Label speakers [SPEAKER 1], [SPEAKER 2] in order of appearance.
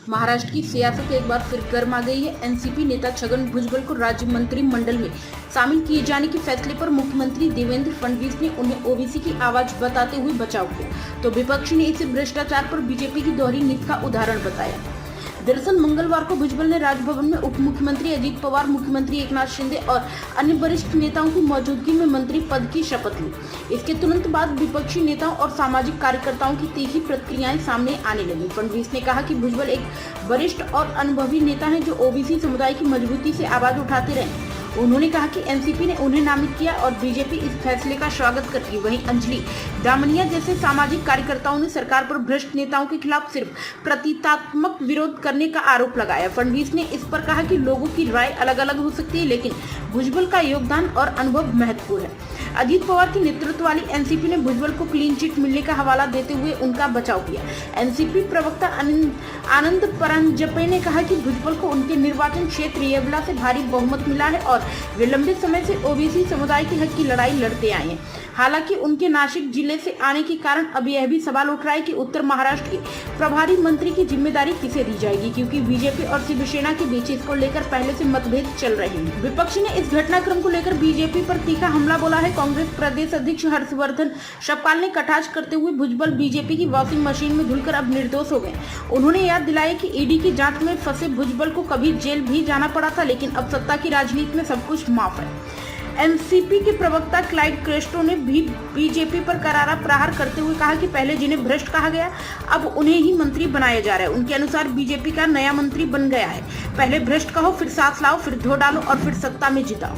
[SPEAKER 1] महाराष्ट्र की सियासत एक बार फिर गर्म आ गई है। एनसीपी नेता छगन भुजबल को राज्य मंत्रिमंडल में शामिल किए जाने के फैसले पर मुख्यमंत्री देवेंद्र फडणवीस ने उन्हें ओबीसी की आवाज बताते हुए बचाव किया, तो विपक्ष ने इसे भ्रष्टाचार पर बीजेपी की दोहरी नीति का उदाहरण बताया। दरअसल मंगलवार को भुजबल ने राजभवन में उप मुख्यमंत्री अजित पवार, मुख्यमंत्री एकनाथ शिंदे और अन्य वरिष्ठ नेताओं की मौजूदगी में मंत्री पद की शपथ ली। इसके तुरंत बाद विपक्षी नेताओं और सामाजिक कार्यकर्ताओं की तीखी प्रतिक्रियाएं सामने आने लगी। फडणवीस ने कहा कि भुजबल एक वरिष्ठ और अनुभवी नेता है जो ओबीसी समुदाय की मजबूती से आवाज उठाते रहे। उन्होंने कहा कि एनसीपी ने उन्हें नामित किया और बीजेपी इस फैसले का स्वागत करती है। वहीं अंजलि दामनिया जैसे सामाजिक कार्यकर्ताओं ने सरकार पर भ्रष्ट नेताओं के खिलाफ सिर्फ प्रतीकात्मक विरोध करने का आरोप लगाया। फडणवीस ने इस पर कहा कि लोगों की राय अलग अलग हो सकती है, लेकिन भुजबल का योगदान और अनुभव महत्वपूर्ण है। अजित पवार की नेतृत्व वाली एनसीपी ने भुजबल को क्लीन चिट मिलने का हवाला देते हुए उनका बचाव किया। एनसीपी प्रवक्ता आनंद परांजपे ने कहा कि भुजबल को उनके निर्वाचन क्षेत्र येवला से भारी बहुमत मिला है और वे लंबे समय से ओबीसी समुदाय के हक की लड़ाई लड़ते आए हैं। हालांकि उनके नासिक जिले से आने के कारण अब यह भी सवाल उठ रहा है कि उत्तर महाराष्ट्र के प्रभारी मंत्री की जिम्मेदारी किसे दी जाएगी, क्योंकि बीजेपी और शिवसेना के बीच इसको लेकर पहले से मतभेद चल रहे हैं। विपक्ष ने इस घटनाक्रम को लेकर बीजेपी पर तीखा हमला बोला है। कांग्रेस प्रदेश अध्यक्ष हर्षवर्धन शपकाल ने कटाक्ष करते हुए भुजबल बीजेपी की वॉशिंग मशीन में धुलकर अब निर्दोष हो गए। उन्होंने याद दिलाया कि ईडी की जांच में फंसे भुजबल को कभी जेल भी जाना पड़ा था, लेकिन अब सत्ता की राजनीति में सब कुछ माफ है। एनसीपी के प्रवक्ता क्लाइड क्रेस्टो ने भी बीजेपी पर करारा प्रहार करते हुए कहा कि पहले जिन्हें भ्रष्ट कहा गया अब उन्हें ही मंत्री बनाया जा रहा है। उनके अनुसार बीजेपी का नया मंत्री बन गया है। पहले भ्रष्ट कहो, फिर साथ लाओ, फिर धो डालो और फिर सत्ता में जिताओ।